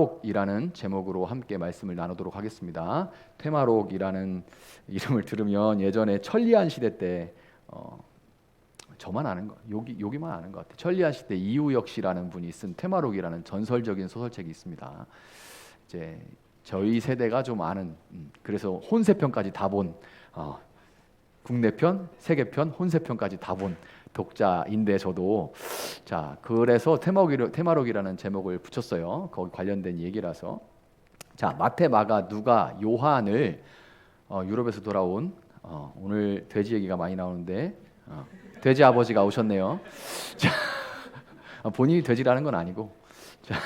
퇴마록이라는 제목으로 함께 말씀을 나누도록 하겠습니다. 퇴마록이라는 이름을 들으면 예전에 천리안 시대 때 저만 아는 거, 여기만 아는 것 같아요. 천리안 시대 이우역 씨라는 분이 쓴 퇴마록이라는 전설적인 소설책이 있습니다. 이제 저희 세대가 좀 아는, 그래서 혼세편까지 다 본, 국내편, 세계편, 혼세편까지 다 본 독자인데 저도 자 그래서 퇴마록이라는 제목을 붙였어요. 거기 관련된 얘기라서. 자 마태, 마가, 누가, 요한을 유럽에서 돌아온 오늘 돼지 얘기가 많이 나오는데 돼지 아버지가 오셨네요. 자 본인이 돼지라는 건 아니고 자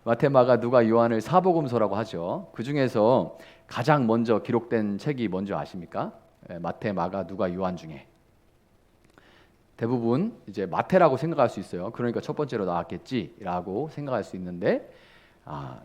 마태, 마가, 누가, 요한을 사복음서라고 하죠. 그 중에서 가장 먼저 기록된 책이 뭔지 아십니까? 마태, 마가, 누가, 요한 중에 대부분 이제 마태라고 생각할 수 있어요. 그러니까 첫 번째로 나왔겠지라고 생각할 수 있는데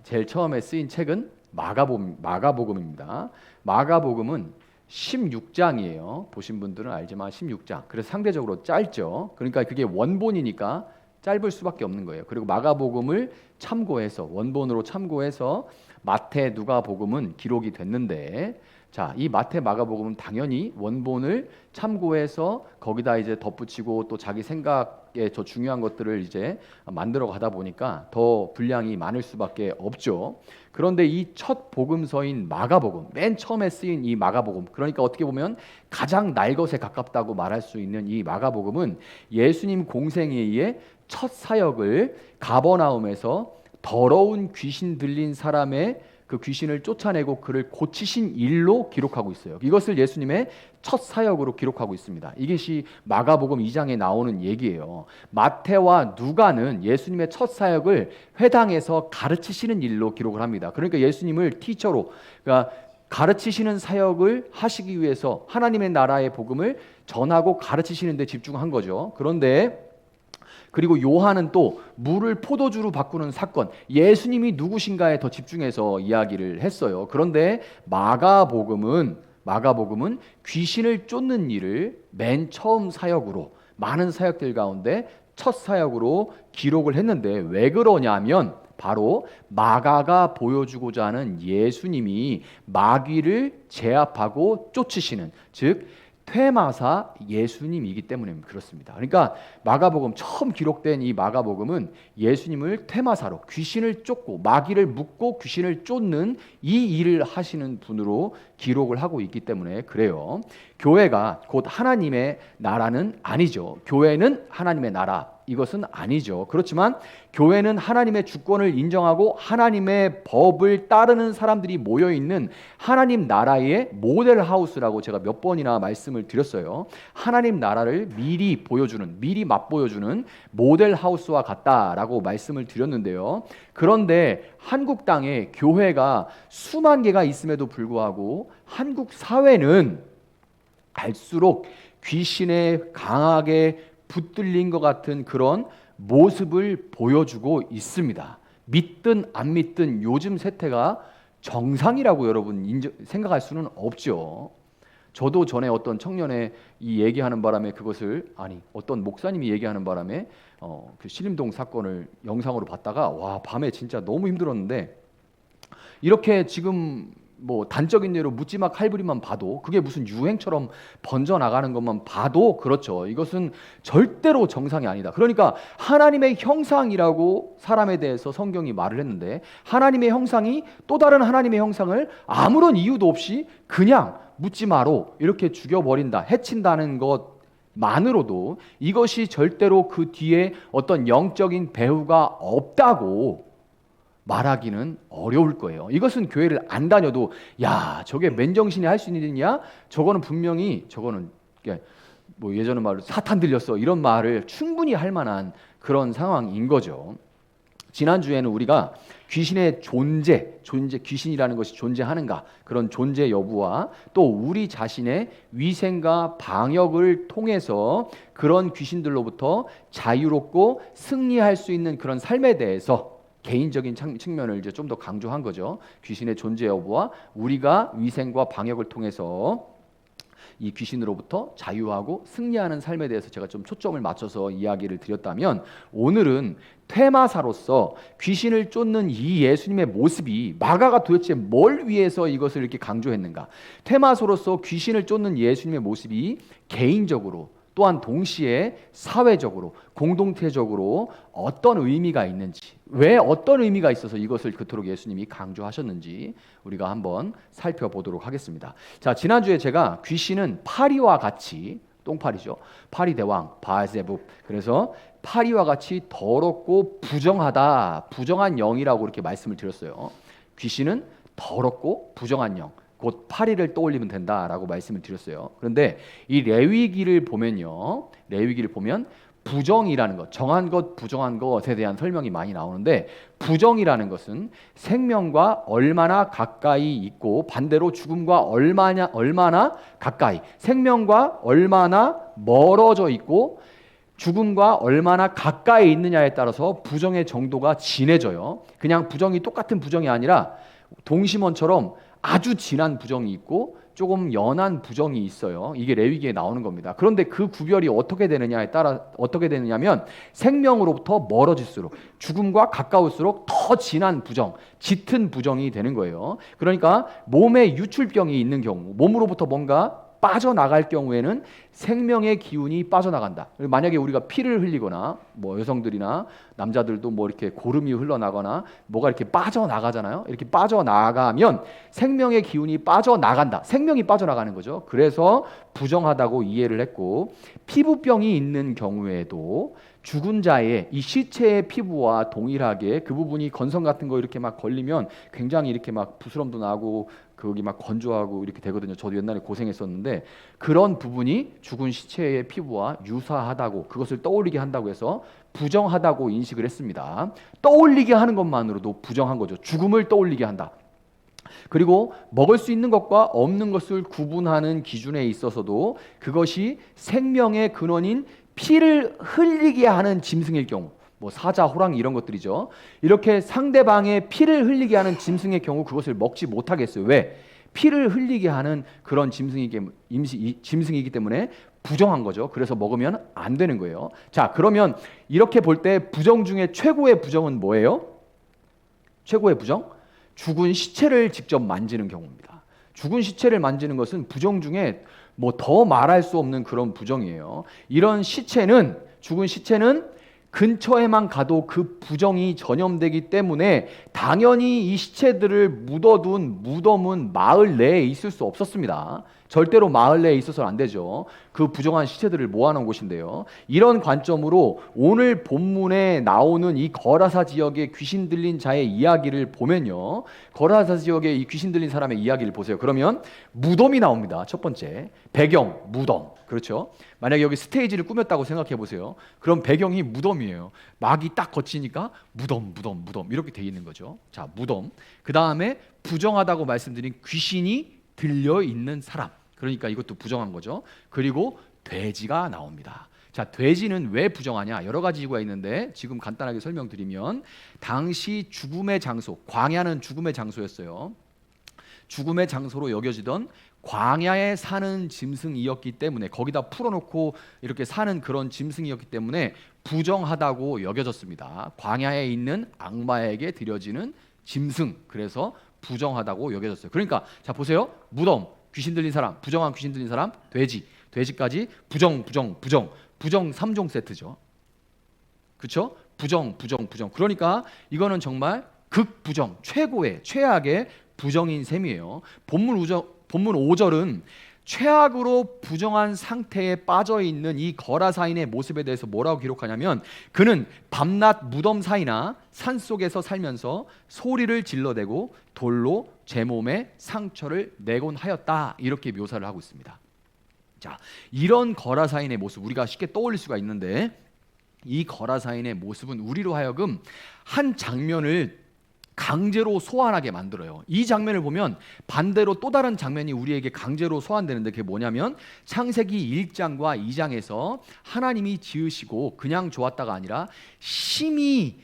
제일 처음에 쓰인 책은 마가복음입니다. 마가복음은 16장이에요. 보신 분들은 알지만 16장. 그래서 상대적으로 짧죠. 그러니까 그게 원본이니까 짧을 수밖에 없는 거예요. 그리고 마가복음을 참고해서 원본으로 참고해서 마태, 누가복음은 기록이 됐는데 자, 이 마태, 마가복음은 당연히 원본을 참고해서 거기다 이제 덧붙이고 또 자기 생각에 더 중요한 것들을 이제 만들어 가다 보니까 더 분량이 많을 수밖에 없죠. 그런데 이 첫 복음서인 마가복음, 맨 처음에 쓰인 이 마가복음, 그러니까 어떻게 보면 가장 날것에 가깝다고 말할 수 있는 이 마가복음은 예수님 공생에 의해 첫 사역을 가버나움에서 더러운 귀신 들린 사람의 그 귀신을 쫓아내고 그를 고치신 일로 기록하고 있어요. 이것을 예수님의 첫 사역으로 기록하고 있습니다. 이것이 마가복음 2장에 나오는 얘기예요. 마태와 누가는 예수님의 첫 사역을 회당에서 가르치시는 일로 기록을 합니다. 그러니까 예수님을 티처로, 그러니까 가르치시는 사역을 하시기 위해서 하나님의 나라의 복음을 전하고 가르치시는 데 집중한 거죠. 그런데 그리고 요한은 또 물을 포도주로 바꾸는 사건, 예수님이 누구신가에 더 집중해서 이야기를 했어요. 그런데 마가복음은 귀신을 쫓는 일을 맨 처음 사역으로, 많은 사역들 가운데 첫 사역으로 기록을 했는데 왜 그러냐면 바로 마가가 보여주고자 하는 예수님이 마귀를 제압하고 쫓으시는, 즉 퇴마사 예수님이기 때문에 그렇습니다. 그러니까 마가복음 처음 기록된 이 마가복음은 예수님을 퇴마사로, 귀신을 쫓고 마귀를 묶고 귀신을 쫓는 이 일을 하시는 분으로 기록을 하고 있기 때문에 그래요. 교회가 곧 하나님의 나라는 아니죠. 교회는 하나님의 나라, 이것은 아니죠. 그렇지만 교회는 하나님의 주권을 인정하고 하나님의 법을 따르는 사람들이 모여있는 하나님 나라의 모델 하우스라고 제가 몇 번이나 말씀을 드렸어요. 하나님 나라를 미리 보여주는, 미리 맛보여주는 모델 하우스와 같다라고 말씀을 드렸는데요. 그런데 한국 땅에 교회가 수만 개가 있음에도 불구하고 한국 사회는 갈수록 귀신에 강하게 붙들린 것 같은 그런 모습을 보여주고 있습니다. 믿든 안 믿든 요즘 세태가 정상이라고 여러분 생각할 수는 없죠. 저도 전에 어떤 청년의 이 얘기하는 바람에 그것을, 어떤 목사님이 얘기하는 바람에 그 신림동 사건을 영상으로 봤다가 와, 밤에 진짜 너무 힘들었는데, 이렇게 지금 뭐 단적인 예로 묻지마 칼부리만 봐도 그게 무슨 유행처럼 번져나가는 것만 봐도 그렇죠. 이것은 절대로 정상이 아니다. 그러니까 하나님의 형상이라고 사람에 대해서 성경이 말을 했는데 하나님의 형상이 또 다른 하나님의 형상을 아무런 이유도 없이 그냥 묻지마로 이렇게 죽여버린다, 해친다는 것만으로도 이것이 절대로 그 뒤에 어떤 영적인 배후가 없다고 말하기는 어려울 거예요. 이것은 교회를 안 다녀도 야, 저게 맨정신이 할 수 있는 일이냐? 저거는 분명히 뭐 예전에 말로 사탄 들렸어, 이런 말을 충분히 할 만한 그런 상황인 거죠. 지난주에는 우리가 귀신의 존재, 귀신이라는 것이 존재하는가, 그런 존재 여부와 또 우리 자신의 위생과 방역을 통해서 그런 귀신들로부터 자유롭고 승리할 수 있는 그런 삶에 대해서 개인적인 측면을 이제 좀 더 강조한 거죠. 귀신의 존재 여부와 우리가 위생과 방역을 통해서 이 귀신으로부터 자유하고 승리하는 삶에 대해서 제가 좀 초점을 맞춰서 이야기를 드렸다면, 오늘은 퇴마사로서 귀신을 쫓는 이 예수님의 모습이 마가가 도대체 뭘 위해서 이것을 이렇게 강조했는가, 퇴마사로서 귀신을 쫓는 예수님의 모습이 개인적으로 또한 동시에 사회적으로 공동체적으로 어떤 의미가 있는지, 왜 어떤 의미가 있어서 이것을 그토록 예수님이 강조하셨는지 우리가 한번 살펴보도록 하겠습니다. 자, 지난주에 제가 귀신은 파리와 같이, 똥파리죠, 파리 대왕 바알세붑, 그래서 파리와 같이 더럽고 부정하다, 부정한 영이라고 이렇게 말씀을 드렸어요. 귀신은 더럽고 부정한 영, 곧 파리를 떠올리면 된다라고 말씀을 드렸어요. 그런데 이 레위기를 보면요, 레위기를 보면 부정이라는 것, 정한 것, 부정한 것에 대한 설명이 많이 나오는데, 부정이라는 것은 생명과 얼마나 가까이 있고 반대로 죽음과 얼마나 가까이, 생명과 얼마나 멀어져 있고 죽음과 얼마나 가까이 있느냐에 따라서 부정의 정도가 진해져요. 그냥 부정이 똑같은 부정이 아니라 동심원처럼 아주 진한 부정이 있고 조금 연한 부정이 있어요. 이게 레위기에 나오는 겁니다. 그런데 그 구별이 어떻게 되느냐에 따라 어떻게 되느냐면, 생명으로부터 멀어질수록, 죽음과 가까울수록 더 진한 부정, 짙은 부정이 되는 거예요. 그러니까 몸에 유출병이 있는 경우, 몸으로부터 뭔가 빠져나갈 경우에는 생명의 기운이 빠져나간다. 만약에 우리가 피를 흘리거나, 뭐 여성들이나 남자들도 뭐 이렇게 고름이 흘러나거나 뭐가 이렇게 빠져나가잖아요. 이렇게 빠져나가면 생명의 기운이 빠져나간다. 생명이 빠져나가는 거죠. 그래서 부정하다고 이해를 했고, 피부병이 있는 경우에도 죽은 자의 이 시체의 피부와 동일하게 그 부분이 건성 같은 거 이렇게 막 걸리면 굉장히 이렇게 막 부스럼도 나고 거기 막 건조하고 이렇게 되거든요. 저도 옛날에 고생했었는데, 그런 부분이 죽은 시체의 피부와 유사하다고, 그것을 떠올리게 한다고 해서 부정하다고 인식을 했습니다. 떠올리게 하는 것만으로도 부정한 거죠. 죽음을 떠올리게 한다. 그리고 먹을 수 있는 것과 없는 것을 구분하는 기준에 있어서도 그것이 생명의 근원인 피를 흘리게 하는 짐승일 경우, 뭐 사자, 호랑이 이런 것들이죠. 이렇게 상대방의 피를 흘리게 하는 짐승의 경우 그것을 먹지 못하겠어요. 왜? 피를 흘리게 하는 그런 짐승이기 때문에 부정한 거죠. 그래서 먹으면 안 되는 거예요. 자, 그러면 이렇게 볼 때 부정 중에 최고의 부정은 뭐예요? 최고의 부정? 죽은 시체를 직접 만지는 경우입니다. 죽은 시체를 만지는 것은 부정 중에 뭐 더 말할 수 없는 그런 부정이에요. 이런 시체는, 죽은 시체는 근처에만 가도 그 부정이 전염되기 때문에 당연히 이 시체들을 묻어둔 무덤은 마을 내에 있을 수 없었습니다. 절대로 마을 내에 있어서는 안 되죠. 그 부정한 시체들을 모아놓은 곳인데요. 이런 관점으로 오늘 본문에 나오는 이 거라사 지역의 귀신 들린 자의 이야기를 보면요, 거라사 지역의 이 귀신 들린 사람의 이야기를 보세요. 그러면 무덤이 나옵니다. 첫 번째, 배경, 무덤. 그렇죠? 만약에 여기 스테이지를 꾸몄다고 생각해 보세요. 그럼 배경이 무덤이에요. 막이 딱 거치니까 무덤 이렇게 돼 있는 거죠. 자, 무덤. 그 다음에 부정하다고 말씀드린 귀신이 들려 있는 사람. 그러니까 이것도 부정한 거죠. 그리고 돼지가 나옵니다. 자, 돼지는 왜 부정하냐? 여러 가지 이유가 있는데 지금 간단하게 설명드리면, 당시 죽음의 장소, 광야는 죽음의 장소였어요. 죽음의 장소로 여겨지던 광야에 사는 짐승이었기 때문에, 거기다 풀어놓고 이렇게 사는 그런 짐승이었기 때문에 부정하다고 여겨졌습니다. 광야에 있는 악마에게 드려지는 짐승, 그래서 부정하다고 여겨졌어요. 그러니까 자, 보세요. 무덤, 귀신 들린 사람, 부정한 귀신 들린 사람, 돼지까지 부정 3종 세트죠. 그렇죠? 부정. 그러니까 이거는 정말 극부정, 최악의 부정인 셈이에요. 본문 5절은 최악으로 부정한 상태에 빠져있는 이 거라사인의 모습에 대해서 뭐라고 기록하냐면, 그는 밤낮 무덤 사이나 산속에서 살면서 소리를 질러대고 돌로 제 몸에 상처를 내곤 하였다, 이렇게 묘사를 하고 있습니다. 자, 이런 거라사인의 모습 우리가 쉽게 떠올릴 수가 있는데, 이 거라사인의 모습은 우리로 하여금 한 장면을 강제로 소환하게 만들어요. 이 장면을 보면 반대로 또 다른 장면이 우리에게 강제로 소환되는데, 그게 뭐냐면 창세기 1장과 2장에서 하나님이 지으시고 그냥 좋았다가 아니라 심히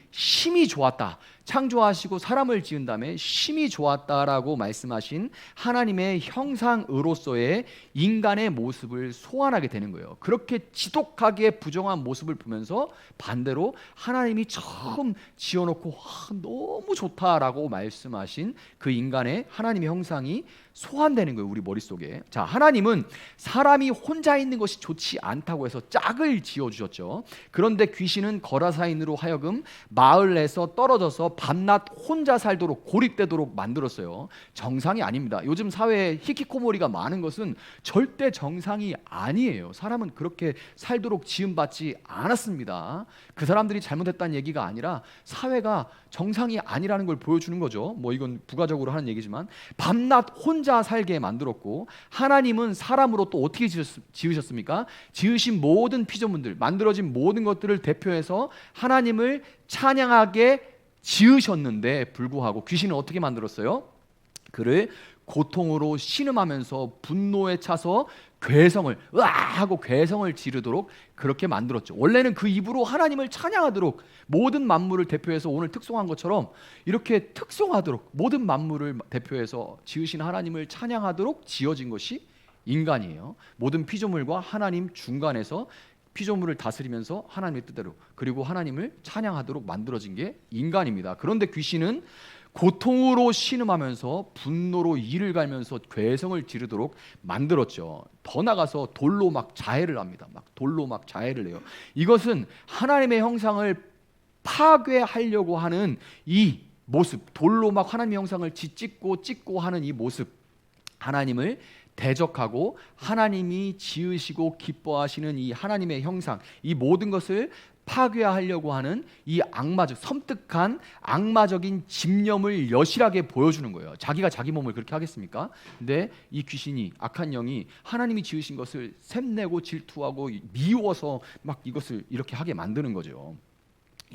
좋았다, 창조하시고 사람을 지은 다음에 심히 좋았다라고 말씀하신 하나님의 형상으로서의 인간의 모습을 소환하게 되는 거예요. 그렇게 지독하게 부정한 모습을 보면서 반대로 하나님이 처음 지어놓고 너무 좋다라고 말씀하신 그 인간의 하나님의 형상이 소환되는 거예요, 우리 머릿속에. 자, 하나님은 사람이 혼자 있는 것이 좋지 않다고 해서 짝을 지어주셨죠. 그런데 귀신은 거라사인으로 하여금 마을에서 떨어져서 밤낮 혼자 살도록 고립되도록 만들었어요. 정상이 아닙니다. 요즘 사회에 히키코모리가 많은 것은 절대 정상이 아니에요. 사람은 그렇게 살도록 지음받지 않았습니다. 그 사람들이 잘못했다는 얘기가 아니라 사회가 정상이 아니라는 걸 보여주는 거죠. 뭐 이건 부가적으로 하는 얘기지만 밤낮 혼자 살게 만들었고, 하나님은 사람으로 또 어떻게 지으셨습니까? 지으신 모든 피조물들, 만들어진 모든 것들을 대표해서 하나님을 찬양하게 지으셨는데 불구하고 귀신은 어떻게 만들었어요? 그를 고통으로 신음하면서 분노에 차서 괴성을 하고 괴성을 지르도록 그렇게 만들었죠. 원래는 그 입으로 하나님을 찬양하도록, 모든 만물을 대표해서 오늘 특송한 것처럼 이렇게 특송하도록 모든 만물을 대표해서 지으신 하나님을 찬양하도록 지어진 것이 인간이에요. 모든 피조물과 하나님 중간에서 피조물을 다스리면서 하나님의 뜻대로, 그리고 하나님을 찬양하도록 만들어진 게 인간입니다. 그런데 귀신은 고통으로 신음하면서 분노로 이를 갈면서 괴성을 지르도록 만들었죠. 더 나가서 돌로 막 자해를 합니다. 막 돌로 막 자해를 해요. 이것은 하나님의 형상을 파괴하려고 하는 이 모습, 돌로 막 하나님의 형상을 찍고 하는 이 모습, 하나님을 대적하고 하나님이 지으시고 기뻐하시는 이 하나님의 형상, 이 모든 것을 파괴하려고 하는 이 섬뜩한 악마적인 집념을 여실하게 보여주는 거예요. 자기가 자기 몸을 그렇게 하겠습니까? 근데 이 귀신이, 악한 영이 하나님이 지으신 것을 샘내고 질투하고 미워서 막 이것을 이렇게 하게 만드는 거죠.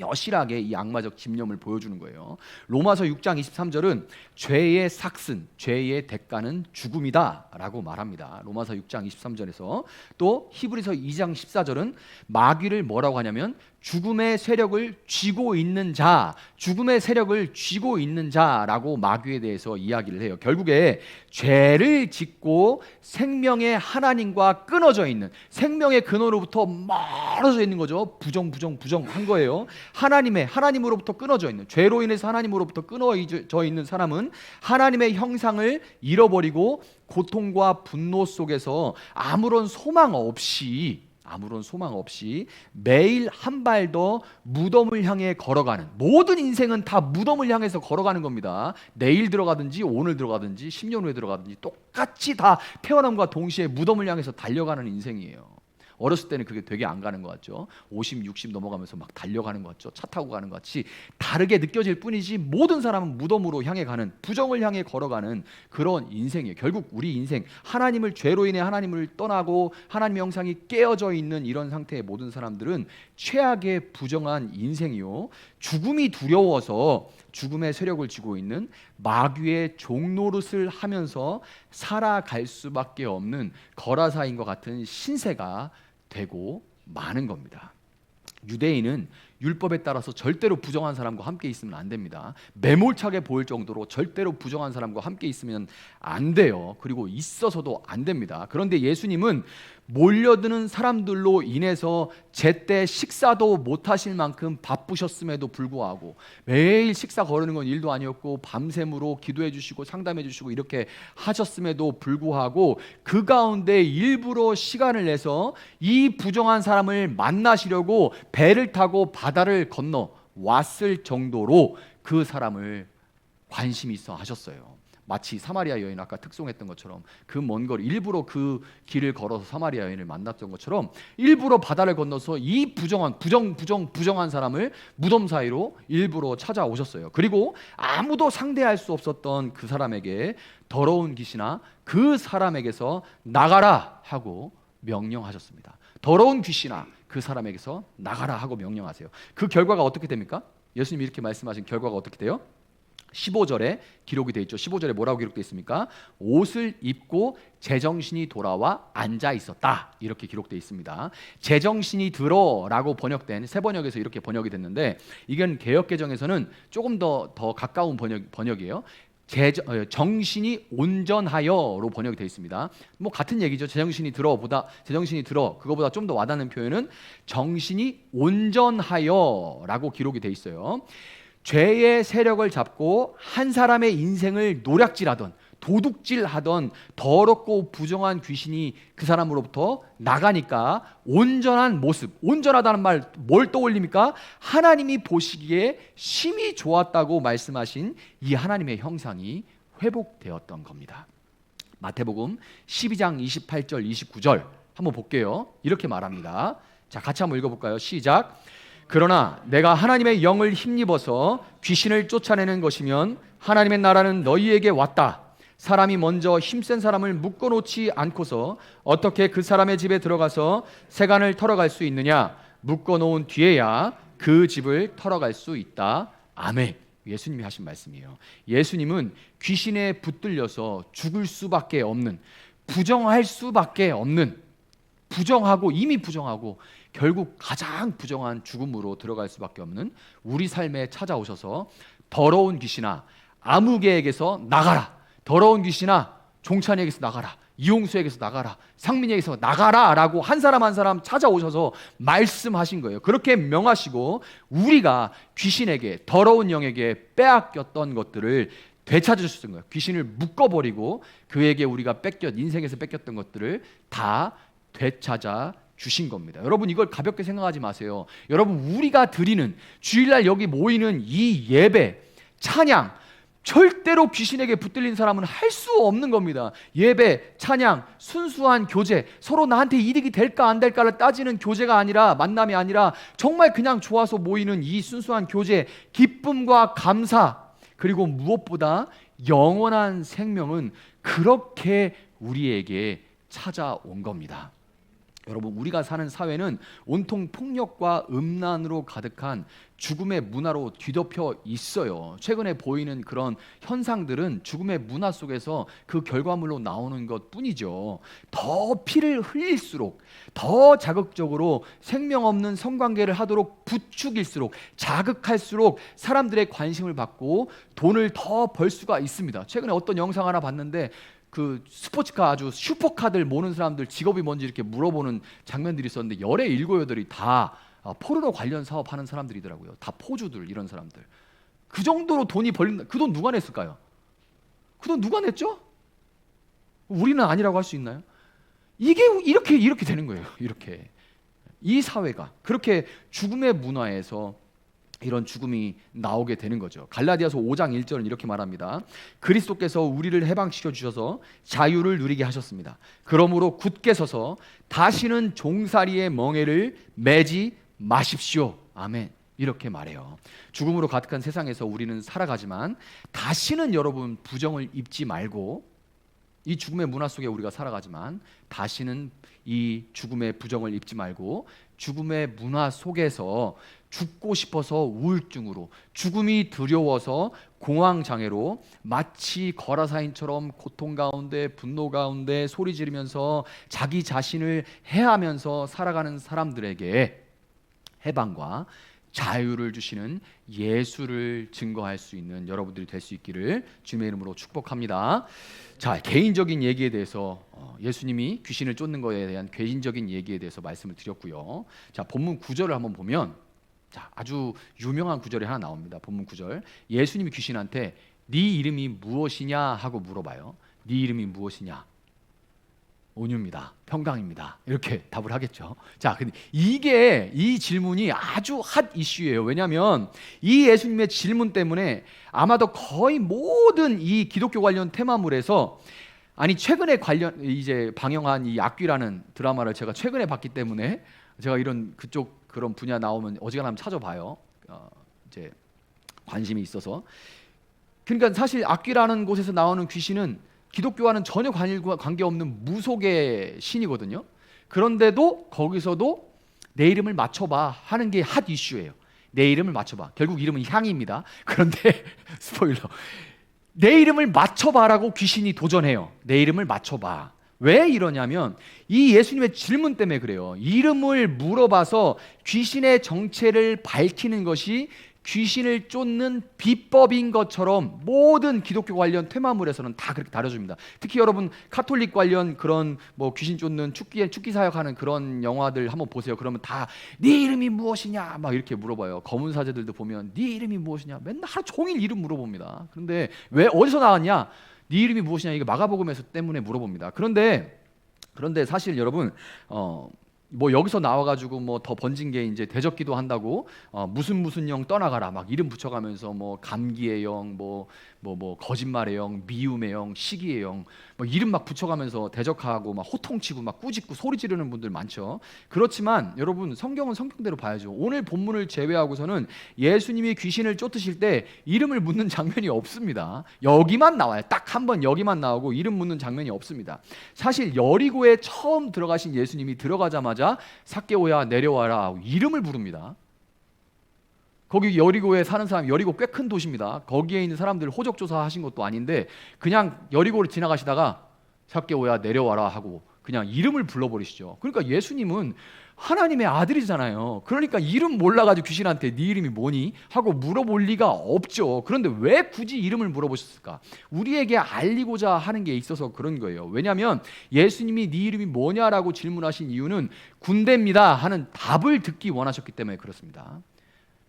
여실하게 이 악마적 집념을 보여주는 거예요. 로마서 6장 23절은 죄의 삭슨, 죄의 대가는 죽음이다 라고 말합니다. 로마서 6장 23절에서 또 히브리서 2장 14절은 마귀를 뭐라고 하냐면 죽음의 세력을 쥐고 있는 자, 죽음의 세력을 쥐고 있는 자라고 마귀에 대해서 이야기를 해요. 결국에 죄를 짓고 생명의 하나님과 끊어져 있는, 생명의 근원으로부터 멀어져 있는 거죠. 부정한 거예요. 하나님으로부터 끊어져 있는, 죄로 인해서 하나님으로부터 끊어져 있는 사람은 하나님의 형상을 잃어버리고 고통과 분노 속에서 아무런 소망 없이 매일 한 발 더 무덤을 향해 걸어가는, 모든 인생은 다 무덤을 향해서 걸어가는 겁니다. 내일 들어가든지 오늘 들어가든지 10년 후에 들어가든지 똑같이 다 태어남과 동시에 무덤을 향해서 달려가는 인생이에요. 어렸을 때는 그게 되게 안 가는 것 같죠. 50, 60 넘어가면서 막 달려가는 것 같죠. 차 타고 가는 것 같이 다르게 느껴질 뿐이지 모든 사람은 무덤으로 향해 가는, 부정을 향해 걸어가는 그런 인생이에요. 결국 우리 인생, 하나님을, 죄로 인해 하나님을 떠나고 하나님의 형상이 깨어져 있는 이런 상태의 모든 사람들은 최악의 부정한 인생이요, 죽음이 두려워서 죽음의 세력을 쥐고 있는 마귀의 종노릇을 하면서 살아갈 수밖에 없는 거라사인 것 같은 신세가 되고 마는 겁니다. 유대인은 율법에 따라서 절대로 부정한 사람과 함께 있으면 안 됩니다. 매몰차게 보일 정도로 절대로 부정한 사람과 함께 있으면 안 돼요. 그리고 있어서도 안 됩니다. 그런데 예수님은 몰려드는 사람들로 인해서 제때 식사도 못 하실 만큼 바쁘셨음에도 불구하고, 매일 식사 거르는 건 일도 아니었고 밤샘으로 기도해 주시고 상담해 주시고 이렇게 하셨음에도 불구하고 그 가운데 일부러 시간을 내서 이 부정한 사람을 만나시려고 배를 타고 바다를 건너 왔을 정도로 그 사람을 관심 있어 하셨어요. 마치 사마리아 여인, 아까 특송했던 것처럼 그 먼 거리, 일부러 그 길을 걸어서 사마리아 여인을 만났던 것처럼 일부러 바다를 건너서 이 부정한 사람을 무덤 사이로 일부러 찾아오셨어요. 그리고 아무도 상대할 수 없었던 그 사람에게 더러운 귀신아, 그 사람에게서 나가라 하고 명령하셨습니다. 더러운 귀신아, 그 사람에게서 나가라 하고 명령하세요. 그 결과가 어떻게 됩니까? 예수님이 이렇게 말씀하신 결과가 어떻게 돼요? 15절에 기록이 되어 있죠. 15절에 뭐라고 기록되어 있습니까? 옷을 입고 제정신이 돌아와 앉아 있었다. 이렇게 기록되어 있습니다. 제정신이 들어라고 번역된 새 번역에서 이렇게 번역이 됐는데, 이건 개역개정에서는 조금 더 가까운 번역이에요. 정신이 온전하여로 번역이 되어 있습니다. 뭐 같은 얘기죠. 제정신이 들어 그거보다 좀 더 와닿는 표현은 정신이 온전하여라고 기록이 되어 있어요. 죄의 세력을 잡고 한 사람의 인생을 노략질하던, 도둑질하던 더럽고 부정한 귀신이 그 사람으로부터 나가니까 온전한 모습, 온전하다는 말 뭘 떠올립니까? 하나님이 보시기에 심히 좋았다고 말씀하신 이 하나님의 형상이 회복되었던 겁니다. 마태복음 12장 28절 29절 한번 볼게요. 이렇게 말합니다. 자, 같이 한번 읽어볼까요? 시작. 그러나 내가 하나님의 영을 힘입어서 귀신을 쫓아내는 것이면 하나님의 나라는 너희에게 왔다. 사람이 먼저 힘센 사람을 묶어놓지 않고서 어떻게 그 사람의 집에 들어가서 세간을 털어갈 수 있느냐? 묶어놓은 뒤에야 그 집을 털어갈 수 있다. 아멘. 예수님이 하신 말씀이에요. 예수님은 귀신에 붙들려서 죽을 수밖에 없는, 부정할 수밖에 없는, 이미 부정하고 결국 가장 부정한 죽음으로 들어갈 수밖에 없는 우리 삶에 찾아오셔서 더러운 귀신아 아무개에게서 나가라, 더러운 귀신아 종찬이에게서 나가라, 이용수에게서 나가라, 상민에게서 나가라 라고 한 사람 한 사람 찾아오셔서 말씀하신 거예요. 그렇게 명하시고 우리가 귀신에게, 더러운 영에게 빼앗겼던 것들을 되찾으셨던 거예요. 귀신을 묶어버리고 그에게 우리가 인생에서 뺏겼던 것들을 다 되찾아 주신 겁니다. 여러분, 이걸 가볍게 생각하지 마세요. 여러분, 우리가 드리는, 주일날 여기 모이는 이 예배, 찬양, 절대로 귀신에게 붙들린 사람은 할 수 없는 겁니다. 예배, 찬양, 순수한 교제, 서로 나한테 이득이 될까 안 될까를 따지는 교제가 아니라, 만남이 아니라 정말 그냥 좋아서 모이는 이 순수한 교제, 기쁨과 감사, 그리고 무엇보다 영원한 생명은 그렇게 우리에게 찾아온 겁니다. 여러분, 우리가 사는 사회는 온통 폭력과 음란으로 가득한 죽음의 문화로 뒤덮여 있어요. 최근에 보이는 그런 현상들은 죽음의 문화 속에서 그 결과물로 나오는 것 뿐이죠. 더 피를 흘릴수록, 더 자극적으로 생명 없는 성관계를 하도록 부추길수록, 자극할수록 사람들의 관심을 받고 돈을 더 벌 수가 있습니다. 최근에 어떤 영상 하나 봤는데 그 스포츠카, 아주 슈퍼카들 모는 사람들 직업이 뭔지 이렇게 물어보는 장면들이 있었는데 열의 7, 8이 다 포르노 관련 사업하는 사람들이더라고요. 다 포주들, 이런 사람들. 그 정도로 돈이 벌린다. 그 돈 누가 냈을까요? 그 돈 누가 냈죠? 우리는 아니라고 할 수 있나요? 이게 이렇게 되는 거예요. 이렇게 이 사회가 그렇게 죽음의 문화에서 이런 죽음이 나오게 되는 거죠. 갈라디아서 5장 1절은 이렇게 말합니다. 그리스도께서 우리를 해방시켜 주셔서 자유를 누리게 하셨습니다. 그러므로 굳게 서서 다시는 종살이의 멍에를 매지 마십시오. 아멘. 이렇게 말해요. 죽음으로 가득한 세상에서 우리는 살아가지만 다시는, 여러분, 부정을 입지 말고, 이 죽음의 문화 속에 우리가 살아가지만 다시는 이 죽음의 부정을 입지 말고, 죽음의 문화 속에서 죽고 싶어서 우울증으로, 죽음이 두려워서 공황장애로, 마치 거라사인처럼 고통 가운데, 분노 가운데 소리 지르면서 자기 자신을 해하면서 살아가는 사람들에게 해방과 자유를 주시는 예수를 증거할 수 있는 여러분들이 될 수 있기를 주님의 이름으로 축복합니다. 자, 개인적인 얘기에 대해서 예수님이 귀신을 쫓는 것에 대한 개인적인 얘기에 대해서 말씀을 드렸고요. 자, 본문 9절을 한번 보면, 자, 아주 유명한 구절이 하나 나옵니다. 본문 9절. 예수님이 귀신한테 네 이름이 무엇이냐 하고 물어봐요. 네 이름이 무엇이냐? 온유입니다. 평강입니다. 이렇게 답을 하겠죠. 자, 근데 이 질문이 아주 핫 이슈예요. 왜냐하면 이 예수님의 질문 때문에 아마도 거의 모든 이 기독교 관련 테마물에서, 아니, 최근에 이제 방영한 이 악귀라는 드라마를 제가 최근에 봤기 때문에 제가 이런 그런 분야 나오면 어지간하면 찾아봐요. 이제 관심이 있어서. 그러니까 사실 악귀라는 곳에서 나오는 귀신은 기독교와는 전혀 관계없는 무속의 신이거든요. 그런데도 거기서도 내 이름을 맞춰봐 하는 게 핫 이슈예요. 내 이름을 맞춰봐. 결국 이름은 향입니다. 그런데 스포일러, 내 이름을 맞춰봐라고 귀신이 도전해요. 내 이름을 맞춰봐. 왜 이러냐면 이 예수님의 질문 때문에 그래요. 이름을 물어봐서 귀신의 정체를 밝히는 것이 귀신을 쫓는 비법인 것처럼 모든 기독교 관련 테마물에서는 다 그렇게 다뤄줍니다. 특히 여러분 카톨릭 관련 그런 뭐 귀신 쫓는 축기 사역하는 그런 영화들 한번 보세요. 그러면 다 네 이름이 무엇이냐 막 이렇게 물어봐요. 검은 사제들도 보면 네 이름이 무엇이냐 맨날 하루 종일 이름 물어봅니다. 그런데 왜 어디서 나왔냐? 네 이름이 무엇이냐 이게 마가복음에서 때문에 물어봅니다. 그런데 사실 여러분 뭐 여기서 나와가지고 뭐 더 번진 게 이제 대적기도 한다고 무슨 영 떠나가라 막 이름 붙여가면서 뭐 감기의 영, 뭐 거짓말의 영, 미움의 영, 시기의 영, 뭐 이름 막 붙여가면서 대적하고 막 호통치고 막 꾸짖고 소리 지르는 분들 많죠. 그렇지만 여러분 성경은 성경대로 봐야죠. 오늘 본문을 제외하고서는 예수님이 귀신을 쫓으실 때 이름을 묻는 장면이 없습니다. 여기만 나와요. 딱 한 번 여기만 나오고 이름 묻는 장면이 없습니다. 사실 여리고에 처음 들어가신 예수님이 들어가자마자 삭개오야 내려와라 하고 이름을 부릅니다. 거기 여리고에 사는 사람, 여리고 꽤 큰 도시입니다. 거기에 있는 사람들 호적 조사하신 것도 아닌데 그냥 여리고를 지나가시다가 삭개오야 내려와라 하고 그냥 이름을 불러버리시죠. 그러니까 예수님은 하나님의 아들이잖아요. 그러니까 이름 몰라가지고 귀신한테 네 이름이 뭐니? 하고 물어볼 리가 없죠. 그런데 왜 굳이 이름을 물어보셨을까? 우리에게 알리고자 하는 게 있어서 그런 거예요. 왜냐하면 예수님이 네 이름이 뭐냐라고 질문하신 이유는 군대입니다 하는 답을 듣기 원하셨기 때문에 그렇습니다.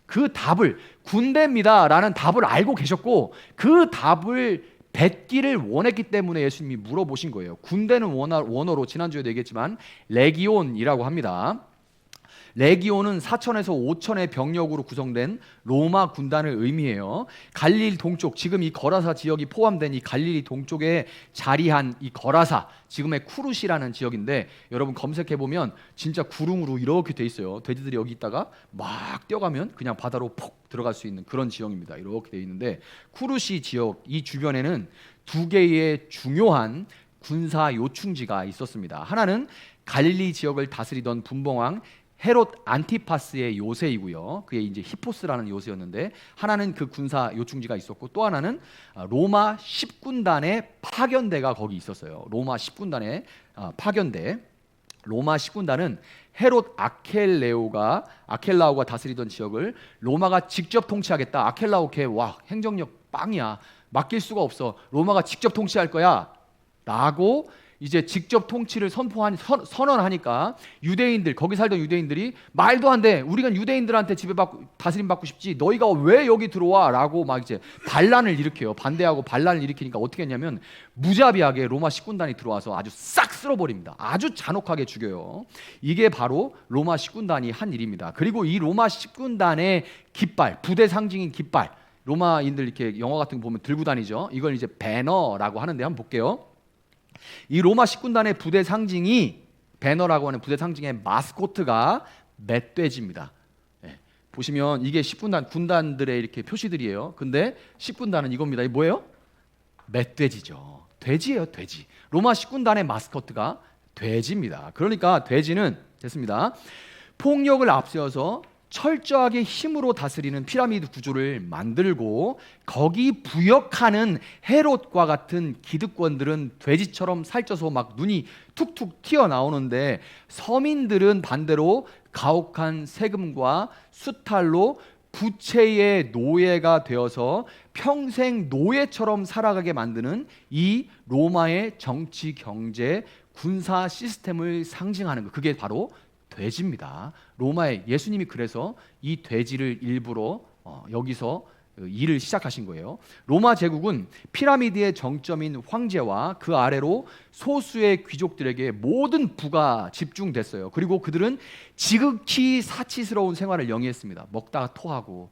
그 답을 군대입니다라는 답을 알고 계셨고 그 답을 뱉기를 원했기 때문에 예수님이 물어보신 거예요. 군대는 원어로 지난주에도 얘기했지만 레기온이라고 합니다. 레기온은 4천에서 5천의 병력으로 구성된 로마 군단을 의미해요. 갈릴리 동쪽, 지금 이 거라사 지역이 포함된 이 갈릴리 동쪽에 자리한 이 거라사, 지금의 쿠르시라는 지역인데 여러분 검색해보면 진짜 구름으로 이렇게 돼 있어요. 돼지들이 여기 있다가 막 뛰어가면 그냥 바다로 폭 들어갈 수 있는 그런 지역입니다. 이렇게 돼 있는데 쿠르시 지역 이 주변에는 두 개의 중요한 군사 요충지가 있었습니다. 하나는 갈릴리 지역을 다스리던 분봉왕 헤롯 안티파스의 요새이고요. 그게 이제 히포스라는 요새였는데 하나는 그 군사 요충지가 있었고 또 하나는 로마 10군단의 파견대가 거기 있었어요. 로마 10군단의 파견대. 로마 10군단은 헤롯 아켈라오가 다스리던 지역을 로마가 직접 통치하겠다. 아켈라오케 와 행정력 빵이야. 맡길 수가 없어. 로마가 직접 통치할 거야. 라고 이제 직접 통치를 선언하니까 유대인들 거기 살던 유대인들이 말도 안 돼. 우리가 유대인들한테 다스림 받고 싶지. 너희가 왜 여기 들어와? 라고 막 이제 반란을 일으켜요. 반대하고 반란을 일으키니까 어떻게 했냐면 무자비하게 로마 10군단이 들어와서 아주 싹 쓸어버립니다. 아주 잔혹하게 죽여요. 이게 바로 로마 10군단이 한 일입니다. 그리고 이 로마 10군단의 깃발, 부대 상징인 깃발, 로마인들 이렇게 영화 같은 거 보면 들고 다니죠. 이걸 이제 배너라고 하는데 한번 볼게요. 이 로마 10군단의 부대 상징이 배너라고 하는 부대 상징의 마스코트가 멧돼지입니다. 네. 보시면 이게 10군단 군단들의 이렇게 표시들이에요. 근데 10군단은 이겁니다. 이게 뭐예요? 멧돼지죠. 돼지예요, 돼지. 로마 10군단의 마스코트가 돼지입니다. 그러니까 돼지는 됐습니다. 폭력을 앞세워서 철저하게 힘으로 다스리는 피라미드 구조를 만들고 거기 부역하는 헤롯과 같은 기득권들은 돼지처럼 살쪄서 막 눈이 툭툭 튀어나오는데 서민들은 반대로 가혹한 세금과 수탈로 부채의 노예가 되어서 평생 노예처럼 살아가게 만드는 이 로마의 정치, 경제, 군사 시스템을 상징하는 것, 그게 바로 돼지입니다. 로마의 예수님이 그래서 이 돼지를 일부러 여기서 일을 시작하신 거예요. 로마 제국은 피라미드의 정점인 황제와 그 아래로 소수의 귀족들에게 모든 부가 집중됐어요. 그리고 그들은 지극히 사치스러운 생활을 영위했습니다. 먹다가 토하고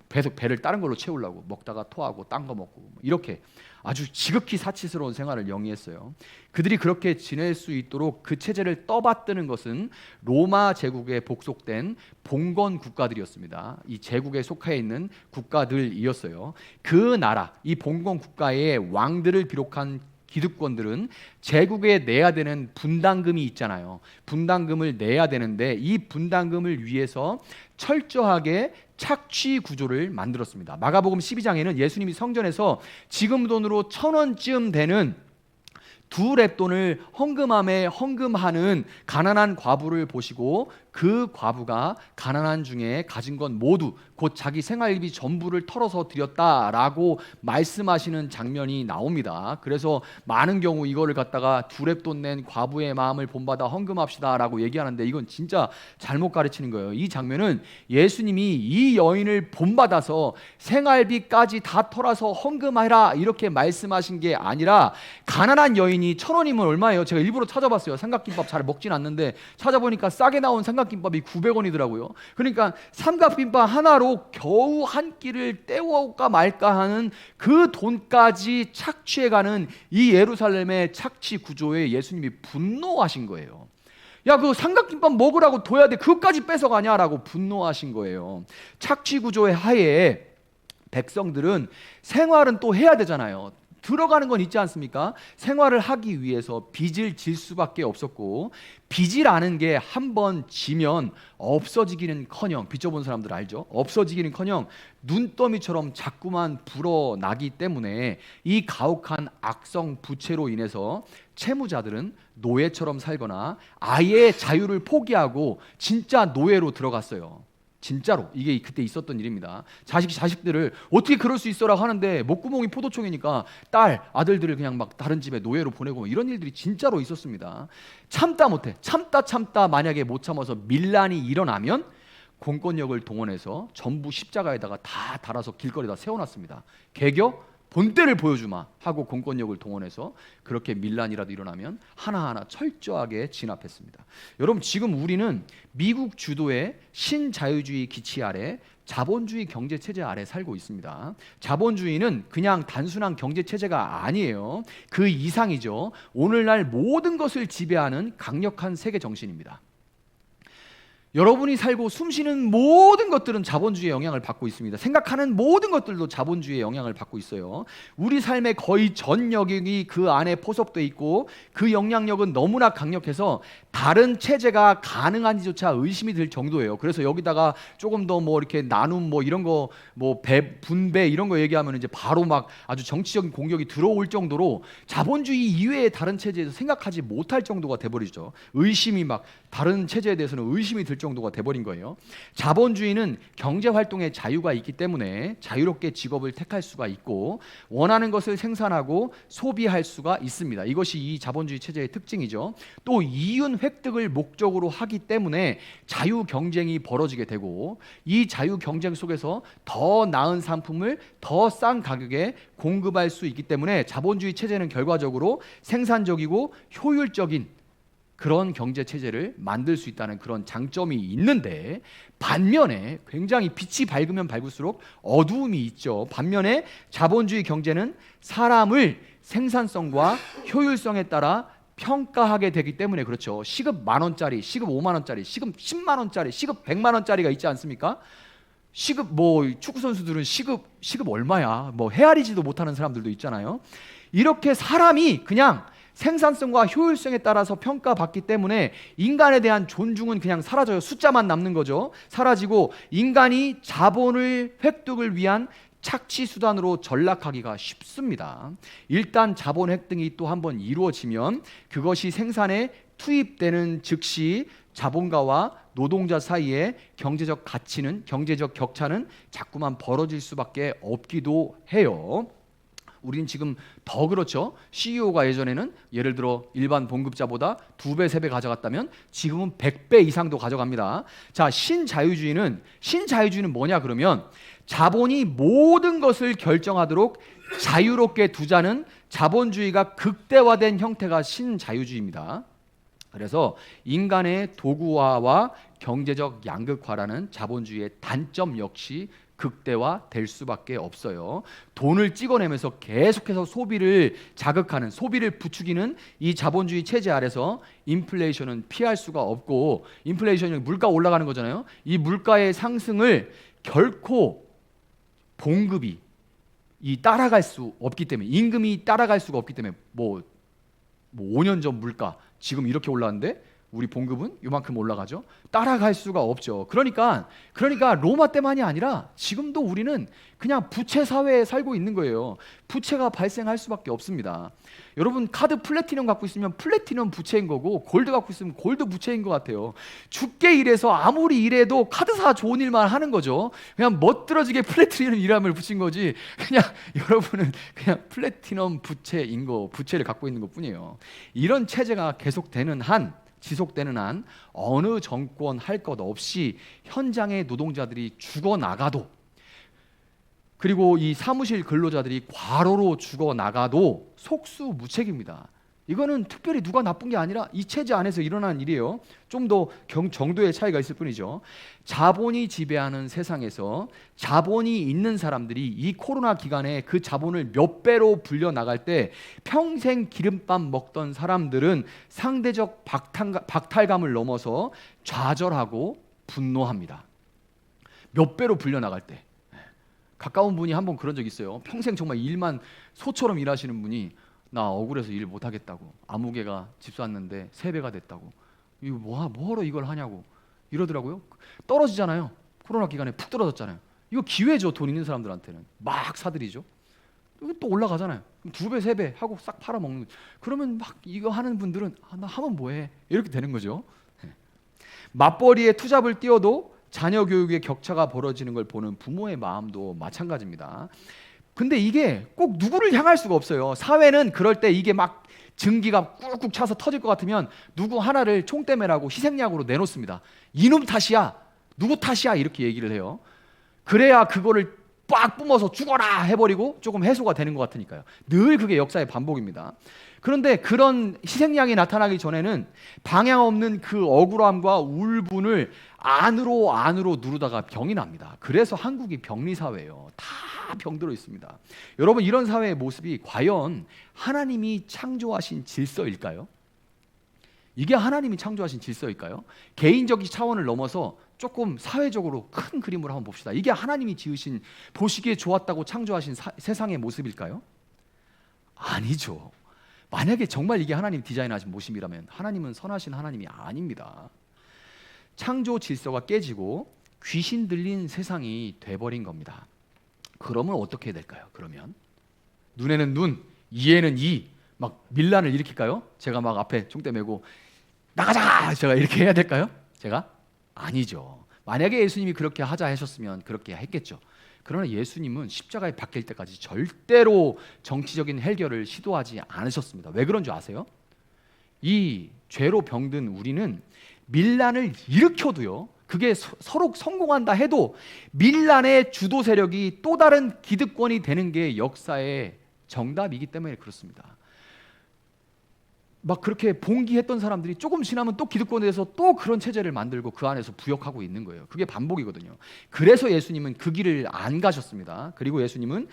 배를 다른 걸로 채우려고 먹다가 토하고 딴 거 먹고 이렇게 아주 지극히 사치스러운 생활을 영위했어요. 그들이 그렇게 지낼 수 있도록 그 체제를 떠받드는 것은 로마 제국에 복속된 봉건 국가들이었습니다. 이 제국에 속해 있는 국가들이었어요. 그 나라, 이 봉건 국가의 왕들을 비롯한 기득권들은 제국에 내야 되는 분담금이 있잖아요. 분담금을 내야 되는데 이 분담금을 위해서 철저하게 착취 구조를 만들었습니다. 마가복음 12장에는 예수님이 성전에서 지금 돈으로 1,000원쯤 되는 2렙돈을 헌금함에 헌금하는 가난한 과부를 보시고 그 과부가 가난한 중에 가진 건 모두 곧 자기 생활비 전부를 털어서 드렸다라고 말씀하시는 장면이 나옵니다. 그래서 많은 경우 이거를 갖다가 2렙돈 낸 과부의 마음을 본받아 헌금합시다라고 얘기하는데 이건 진짜 잘못 가르치는 거예요. 이 장면은 예수님이 이 여인을 본받아서 생활비까지 다 털어서 헌금하라 이렇게 말씀하신 게 아니라 가난한 여인이 1,000원이면 얼마예요? 제가 일부러 찾아봤어요. 삼각김밥 잘 먹진 않는데 찾아보니까 싸게 나온 삼각김밥이 900원이더라고요. 그러니까 삼각김밥 하나로 겨우 한 끼를 때워올까 말까 하는 그 돈까지 착취해가는 이 예루살렘의 착취 구조에 예수님이 분노하신 거예요. 야, 그 삼각김밥 먹으라고 둬야 돼. 그것까지 뺏어가냐라고 분노하신 거예요. 착취 구조의 하에 백성들은 생활은 또 해야 되잖아요. 들어가는 건 있지 않습니까? 생활을 하기 위해서 빚을 질 수밖에 없었고 빚이라는 게 한 번 지면 없어지기는커녕 빚져본 사람들 알죠? 없어지기는커녕 눈더미처럼 자꾸만 불어나기 때문에 이 가혹한 악성 부채로 인해서 채무자들은 노예처럼 살거나 아예 자유를 포기하고 진짜 노예로 들어갔어요. 진짜로 이게 그때 있었던 일입니다. 자식들을 어떻게 그럴 수 있어라고 하는데 목구멍이 포도총이니까 아들들을 그냥 막 다른 집에 노예로 보내고 이런 일들이 진짜로 있었습니다. 참다 못해 참다 만약에 못 참아서 밀란이 일어나면 공권력을 동원해서 전부 십자가에다가 다 달아서 길거리에다 세워놨습니다. 개겨 본때를 보여주마 하고 공권력을 동원해서 그렇게 밀란이라도 일어나면 하나하나 철저하게 진압했습니다. 여러분 지금 우리는 미국 주도의 신자유주의 기치 아래 자본주의 경제체제 아래 살고 있습니다. 자본주의는 그냥 단순한 경제체제가 아니에요. 그 이상이죠. 오늘날 모든 것을 지배하는 강력한 세계 정신입니다. 여러분이 살고 숨쉬는 모든 것들은 자본주의의 영향을 받고 있습니다. 생각하는 모든 것들도 자본주의의 영향을 받고 있어요. 우리 삶의 거의 전 영역이 그 안에 포섭되어 있고 그 영향력은 너무나 강력해서 다른 체제가 가능한지조차 의심이 들 정도예요. 그래서 여기다가 조금 더 뭐 이렇게 나눔 뭐 이런 거 뭐 분배 이런 거 얘기하면 이제 바로 막 아주 정치적인 공격이 들어올 정도로 자본주의 이외의 다른 체제에서 생각하지 못할 정도가 돼버리죠. 의심이 막 다른 체제에 대해서는 의심이 들 정도가 돼버린 거예요. 자본주의는 경제활동의 자유가 있기 때문에 자유롭게 직업을 택할 수가 있고 원하는 것을 생산하고 소비할 수가 있습니다. 이것이 이 자본주의 체제의 특징이죠. 또 이윤 획득을 목적으로 하기 때문에 자유 경쟁이 벌어지게 되고 이 자유 경쟁 속에서 더 나은 상품을 더 싼 가격에 공급할 수 있기 때문에 자본주의 체제는 결과적으로 생산적이고 효율적인 그런 경제 체제를 만들 수 있다는 그런 장점이 있는데 반면에 굉장히 빛이 밝으면 밝을수록 어두움이 있죠. 반면에 자본주의 경제는 사람을 생산성과 효율성에 따라 평가하게 되기 때문에 그렇죠. 시급 10,000원짜리, 시급 50,000원짜리, 시급 10만원짜리, 시급 100만원짜리가 있지 않습니까? 시급 뭐 축구 선수들은 시급 얼마야? 뭐 헤아리지도 못하는 사람들도 있잖아요. 이렇게 사람이 그냥 생산성과 효율성에 따라서 평가받기 때문에 인간에 대한 존중은 그냥 사라져요. 숫자만 남는 거죠. 사라지고 인간이 자본을 획득을 위한 착취 수단으로 전락하기가 쉽습니다. 일단 자본 획득이 또 한번 이루어지면 그것이 생산에 투입되는 즉시 자본가와 노동자 사이에 경제적 가치는 경제적 격차는 자꾸만 벌어질 수밖에 없기도 해요. 우린 지금 더 그렇죠. CEO가 예전에는 예를 들어 일반 봉급자보다 2배, 3배 가져갔다면 지금은 100배 이상도 가져갑니다. 자, 신자유주의는 뭐냐 그러면 자본이 모든 것을 결정하도록 자유롭게 두자는 자본주의가 극대화된 형태가 신자유주의입니다. 그래서 인간의 도구화와 경제적 양극화라는 자본주의의 단점 역시 극대화될 수밖에 없어요. 돈을 찍어내면서 계속해서 소비를 자극하는, 소비를 부추기는 이 자본주의 체제 아래서 인플레이션은 피할 수가 없고, 인플레이션이 물가 올라가는 거잖아요. 이 물가의 상승을 결코 봉급이 따라갈 수 없기 때문에, 임금이 따라갈 수가 없기 때문에 뭐 5년 전 물가 지금 이렇게 올랐는데 우리 봉급은 요만큼 올라가죠. 따라갈 수가 없죠. 그러니까 로마 때만이 아니라 지금도 우리는 그냥 부채 사회에 살고 있는 거예요. 부채가 발생할 수밖에 없습니다. 여러분 카드 플래티넘 갖고 있으면 플래티넘 부채인 거고 골드 갖고 있으면 골드 부채인 것 같아요. 죽게 일해서 아무리 일해도 카드사 좋은 일만 하는 거죠. 그냥 멋들어지게 플래티넘 이름을 붙인 거지. 그냥 여러분은 그냥 플래티넘 부채인 거, 부채를 갖고 있는 것뿐이에요. 이런 체제가 계속되는 한, 지속되는 한 어느 정권 할 것 없이 현장의 노동자들이 죽어나가도, 그리고 이 사무실 근로자들이 과로로 죽어나가도 속수무책입니다. 이거는 특별히 누가 나쁜 게 아니라 이 체제 안에서 일어나는 일이에요. 좀 더 정도의 차이가 있을 뿐이죠. 자본이 지배하는 세상에서 자본이 있는 사람들이 이 코로나 기간에 그 자본을 몇 배로 불려나갈 때 평생 기름밥 먹던 사람들은 상대적 박탈감을 넘어서 좌절하고 분노합니다. 몇 배로 불려나갈 때. 가까운 분이 한번 그런 적 있어요. 평생 정말 일만 소처럼 일하시는 분이 나 억울해서 일 못하겠다고, 아무개가 집 샀는데 3배가 됐다고, 이거 뭐하러 이걸 하냐고 이러더라고요. 떨어지잖아요. 코로나 기간에 푹 떨어졌잖아요. 이거 기회죠. 돈 있는 사람들한테는 막 사들이죠. 이거 또 올라가잖아요. 2배 3배 하고 싹 팔아먹는 거죠. 그러면 막 이거 하는 분들은 나 하면 뭐해 이렇게 되는 거죠. 맞벌이에 투잡을 띄워도 자녀 교육의 격차가 벌어지는 걸 보는 부모의 마음도 마찬가지입니다. 근데 이게 꼭 누구를 향할 수가 없어요. 사회는 그럴 때 이게 막 증기가 꾹꾹 차서 터질 것 같으면 누구 하나를 총대매라고 희생양으로 내놓습니다. 이놈 탓이야, 누구 탓이야 이렇게 얘기를 해요. 그래야 그거를 빡 뿜어서 죽어라 해버리고 조금 해소가 되는 것 같으니까요. 늘 그게 역사의 반복입니다. 그런데 그런 희생양이 나타나기 전에는 방향 없는 그 억울함과 울분을 안으로 누르다가 병이 납니다. 그래서 한국이 병리사회예요. 다 병들어 있습니다. 여러분, 이런 사회의 모습이 과연 하나님이 창조하신 질서일까요? 이게 하나님이 창조하신 질서일까요? 개인적인 차원을 넘어서 조금 사회적으로 큰 그림으로 한번 봅시다. 이게 하나님이 지으신, 보시기에 좋았다고 창조하신 세상의 모습일까요? 아니죠. 만약에 정말 이게 하나님 디자인하신 모습이라면 하나님은 선하신 하나님이 아닙니다. 창조 질서가 깨지고 귀신 들린 세상이 돼버린 겁니다. 그러면 어떻게 될까요? 그러면 눈에는 눈, 이에는 이, 막 밀란을 일으킬까요? 제가 막 앞에 총대 메고 나가자! 제가 이렇게 해야 될까요? 제가? 아니죠. 만약에 예수님이 그렇게 하자 하셨으면 그렇게 했겠죠. 그러나 예수님은 십자가에 박힐 때까지 절대로 정치적인 해결을 시도하지 않으셨습니다. 왜 그런 줄 아세요? 이 죄로 병든 우리는 밀란을 일으켜도요, 그게 서로 성공한다 해도 밀란의 주도 세력이 또 다른 기득권이 되는 게 역사의 정답이기 때문에 그렇습니다. 막 그렇게 봉기했던 사람들이 조금 지나면 또 기득권에 대해서 또 그런 체제를 만들고 그 안에서 부역하고 있는 거예요. 그게 반복이거든요. 그래서 예수님은 그 길을 안 가셨습니다. 그리고 예수님은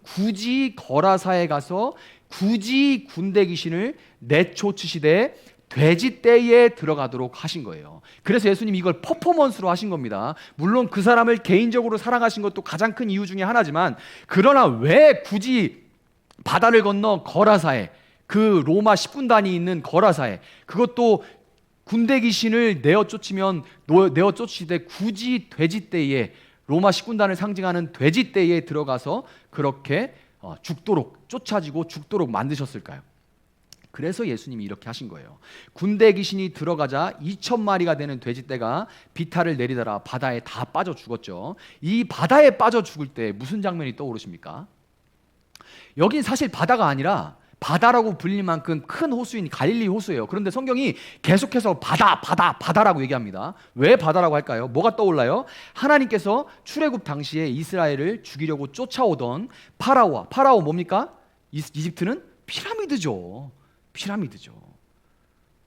굳이 거라사에 가서 굳이 군대 귀신을 내쫓으시되 돼지떼에 들어가도록 하신 거예요. 그래서 예수님이 이걸 퍼포먼스로 하신 겁니다. 물론 그 사람을 개인적으로 사랑하신 것도 가장 큰 이유 중에 하나지만, 그러나 왜 굳이 바다를 건너 거라사에, 그 로마 10군단이 있는 거라사에, 그것도 군대 귀신을 내어쫓으시되 굳이 돼지떼에, 로마 10군단을 상징하는 돼지떼에 들어가서 그렇게 죽도록, 쫓아지고 죽도록 만드셨을까요? 그래서 예수님이 이렇게 하신 거예요. 군대 귀신이 들어가자 2,000마리가 되는 돼지떼가 비탈을 내리다가 바다에 다 빠져 죽었죠. 이 바다에 빠져 죽을 때 무슨 장면이 떠오르십니까? 여긴 사실 바다가 아니라 바다라고 불릴 만큼 큰 호수인 갈릴리 호수예요. 그런데 성경이 계속해서 바다라고 얘기합니다. 왜 바다라고 할까요? 뭐가 떠올라요? 하나님께서 출애굽 당시에 이스라엘을 죽이려고 쫓아오던 파라오 뭡니까? 이집트는 피라미드죠.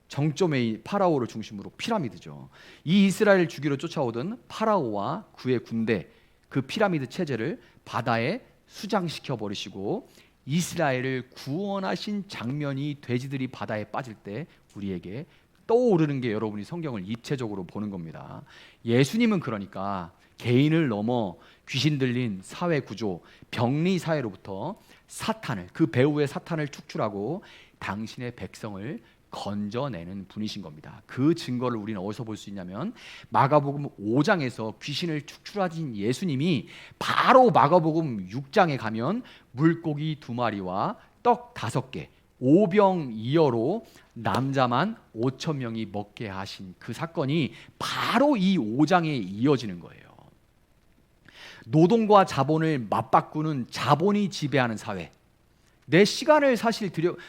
정점의 파라오를 중심으로 피라미드죠. 이 이스라엘을 죽이러 쫓아오던 파라오와 그의 군대, 그 피라미드 체제를 바다에 수장시켜 버리시고 이스라엘을 구원하신 장면이 돼지들이 바다에 빠질 때 우리에게 떠오르는 게, 여러분이 성경을 입체적으로 보는 겁니다. 예수님은 그러니까 개인을 넘어 귀신 들린 사회 구조, 병리 사회로부터 사탄을, 그 배후의 사탄을 축출하고 당신의 백성을 건져내는 분이신 겁니다. 그 증거를 우리는 어디서 볼 수 있냐면 마가복음 5장에서 귀신을 축출하신 예수님이 바로 마가복음 6장에 가면 물고기 2마리와 떡 5개, 오병이어로 남자만 5천 명이 먹게 하신 그 사건이 바로 이 5장에 이어지는 거예요. 노동과 자본을 맞바꾸는 자본이 지배하는 사회. 내 시간을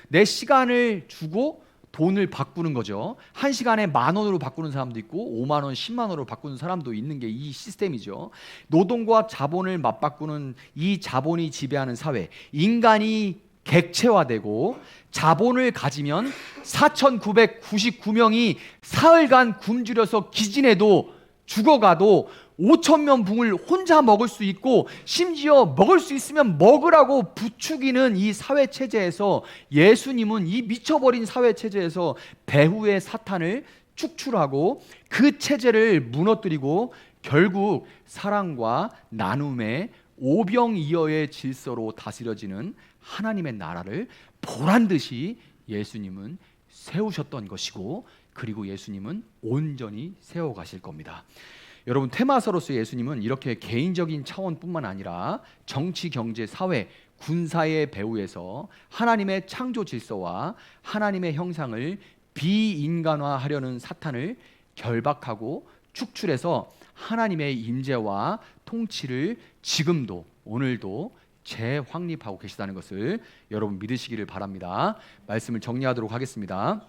내 시간을 주고 돈을 바꾸는 거죠. 1시간에 10,000원으로 바꾸는 사람도 있고 5만 원, 10만 원으로 바꾸는 사람도 있는 게 이 시스템이죠. 노동과 자본을 맞바꾸는 이 자본이 지배하는 사회. 인간이 객체화되고 자본을 가지면 4,999명이 사흘간 굶주려서 기진해도 죽어가도 5,000명 붕을 혼자 먹을 수 있고 심지어 먹을 수 있으면 먹으라고 부추기는 이 사회체제에서 예수님은 이 미쳐버린 사회체제에서 배후의 사탄을 축출하고 그 체제를 무너뜨리고 결국 사랑과 나눔의 오병이어의 질서로 다스려지는 하나님의 나라를 보란듯이 예수님은 세우셨던 것이고 그리고 예수님은 온전히 세워가실 겁니다. 여러분, 테마서로서 예수님은 이렇게 개인적인 차원뿐만 아니라 정치, 경제, 사회, 군사의 배후에서 하나님의 창조 질서와 하나님의 형상을 비인간화하려는 사탄을 결박하고 축출해서 하나님의 임재와 통치를 지금도 오늘도 재확립하고 계시다는 것을 여러분 믿으시기를 바랍니다. 말씀을 정리하도록 하겠습니다.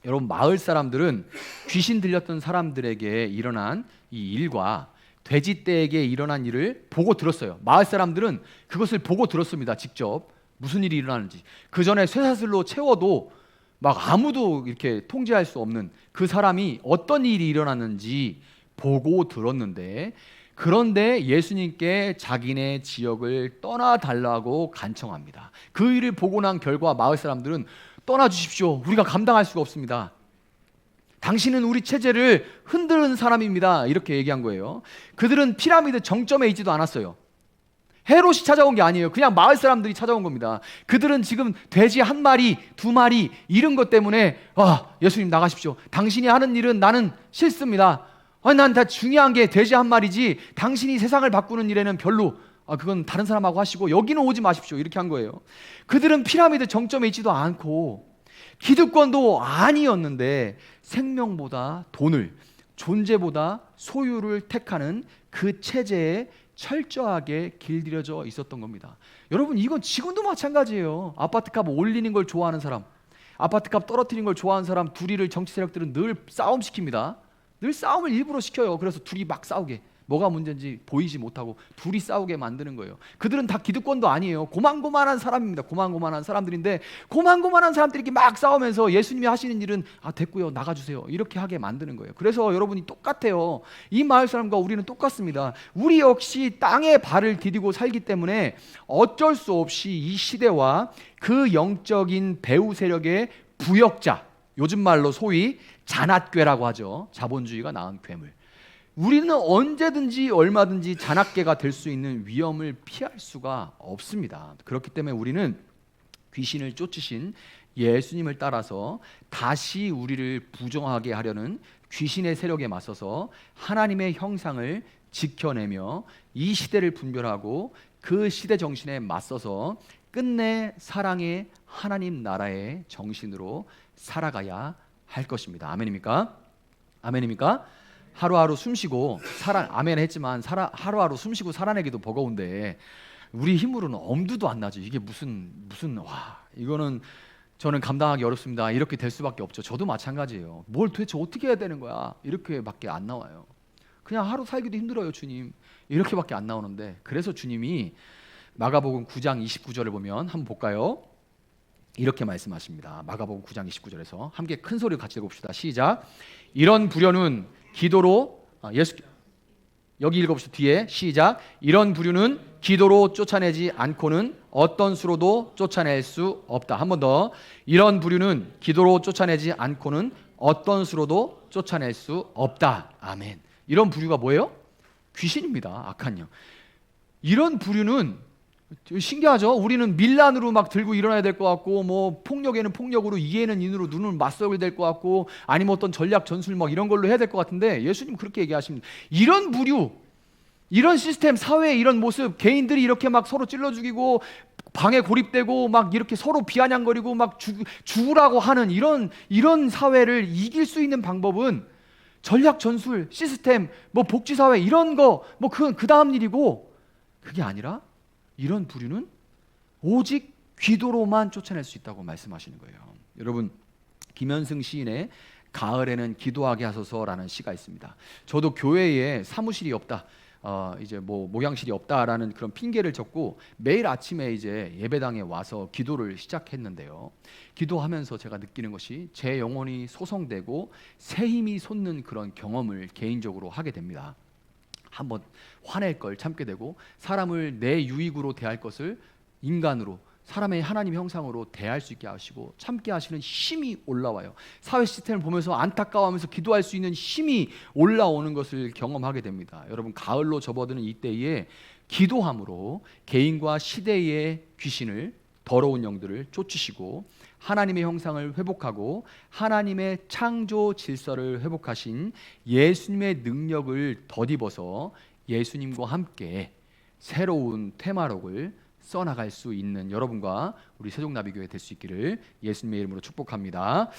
여러분, 마을 사람들은 귀신 들렸던 사람들에게 일어난 이 일과 돼지떼에게 일어난 일을 보고 들었어요. 마을 사람들은 그것을 보고 들었습니다. 직접 무슨 일이 일어나는지. 그 전에 쇠사슬로 채워도 막 아무도 이렇게 통제할 수 없는 그 사람이 어떤 일이 일어났는지 보고 들었는데, 그런데 예수님께 자기네 지역을 떠나달라고 간청합니다. 그 일을 보고 난 결과 마을 사람들은 떠나주십시오. 우리가 감당할 수가 없습니다. 당신은 우리 체제를 흔드는 사람입니다. 이렇게 얘기한 거예요. 그들은 피라미드 정점에 있지도 않았어요. 헤롯이 찾아온 게 아니에요. 그냥 마을 사람들이 찾아온 겁니다. 그들은 지금 돼지 1마리, 2마리 이런 것 때문에 예수님 나가십시오. 당신이 하는 일은 나는 싫습니다. 난 다 중요한 게 돼지 1마리지 당신이 세상을 바꾸는 일에는 별로 그건 다른 사람하고 하시고 여기는 오지 마십시오. 이렇게 한 거예요. 그들은 피라미드 정점에 있지도 않고 기득권도 아니었는데 생명보다 돈을, 존재보다 소유를 택하는 그 체제에 철저하게 길들여져 있었던 겁니다. 여러분, 이건 지금도 마찬가지예요. 아파트값 올리는 걸 좋아하는 사람, 아파트값 떨어뜨리는 걸 좋아하는 사람 둘이를 정치 세력들은 늘 싸움시킵니다. 늘 싸움을 일부러 시켜요. 그래서 둘이 막 싸우게, 뭐가 문제인지 보이지 못하고 둘이 싸우게 만드는 거예요. 그들은 다 기득권도 아니에요. 고만고만한 사람입니다. 고만고만한 사람들인데 고만고만한 사람들이 막 싸우면서 예수님이 하시는 일은 됐고요, 나가주세요, 이렇게 하게 만드는 거예요. 그래서 여러분이 똑같아요. 이 마을 사람과 우리는 똑같습니다. 우리 역시 땅에 발을 디디고 살기 때문에 어쩔 수 없이 이 시대와 그 영적인 배후 세력의 부역자, 요즘 말로 소위 잔앗괴라고 하죠. 자본주의가 낳은 괴물. 우리는 언제든지 얼마든지 잔악계가 될 수 있는 위험을 피할 수가 없습니다. 그렇기 때문에 우리는 귀신을 쫓으신 예수님을 따라서 다시 우리를 부정하게 하려는 귀신의 세력에 맞서서 하나님의 형상을 지켜내며 이 시대를 분별하고 그 시대 정신에 맞서서 끝내 사랑의 하나님 나라의 정신으로 살아가야 할 것입니다. 아멘입니까? 아멘입니까? 하루하루 숨쉬고 아멘 했지만 하루하루 숨쉬고 살아내기도 버거운데 우리 힘으로는 엄두도 안 나죠. 이게 무슨 이거는 저는 감당하기 어렵습니다. 이렇게 될 수밖에 없죠. 저도 마찬가지예요. 뭘 도대체 어떻게 해야 되는 거야? 이렇게밖에 안 나와요. 그냥 하루 살기도 힘들어요, 주님. 이렇게밖에 안 나오는데, 그래서 주님이 마가복음 9장 29절을 보면 한번 볼까요? 이렇게 말씀하십니다. 마가복음 9장 29절에서 함께 큰 소리로 같이 읽어봅시다. 시작. 이런 부류는 기도로 여기 읽어봅시다. 뒤에 시작. 이런 부류는 기도로 쫓아내지 않고는 어떤 수로도 쫓아낼 수 없다. 한 번 더. 이런 부류는 기도로 쫓아내지 않고는 어떤 수로도 쫓아낼 수 없다. 아멘. 이런 부류가 뭐예요? 귀신입니다. 악한 영. 이런 부류는 신기하죠? 우리는 밀란으로 막 들고 일어나야 될 것 같고, 뭐 폭력에는 폭력으로, 이에는 인으로 눈을 맞서게 될 것 같고, 아니면 어떤 전략 전술 막 이런 걸로 해야 될 것 같은데, 예수님 그렇게 얘기하십니다. 이런 부류, 이런 시스템, 사회의 이런 모습, 개인들이 이렇게 막 서로 찔러 죽이고 방에 고립되고 막 이렇게 서로 비아냥거리고 막 죽으라고 하는 이런 사회를 이길 수 있는 방법은 전략 전술, 시스템, 뭐 복지 사회 이런 거 뭐 그 다음 일이고, 그게 아니라 이런 부류는 오직 기도로만 쫓아낼 수 있다고 말씀하시는 거예요. 여러분, 김현승 시인의 가을에는 기도하게 하소서라는 시가 있습니다. 저도 교회에 사무실이 없다, 이제 뭐 목양실이 없다라는 그런 핑계를 졌고 매일 아침에 이제 예배당에 와서 기도를 시작했는데요. 기도하면서 제가 느끼는 것이 제 영혼이 소성되고 새 힘이 솟는 그런 경험을 개인적으로 하게 됩니다. 한번 화낼 걸 참게 되고, 사람을 내 유익으로 대할 것을 인간으로, 사람의 하나님의 형상으로 대할 수 있게 하시고 참게 하시는 힘이 올라와요. 사회 시스템을 보면서 안타까워하면서 기도할 수 있는 힘이 올라오는 것을 경험하게 됩니다. 여러분, 가을로 접어드는 이때에 기도함으로 개인과 시대의 귀신을, 더러운 영들을 쫓으시고 하나님의 형상을 회복하고 하나님의 창조 질서를 회복하신 예수님의 능력을 덧입어서 예수님과 함께 새로운 테마록을 써나갈 수 있는 여러분과 우리 세종나비교회 될 수 있기를 예수님의 이름으로 축복합니다.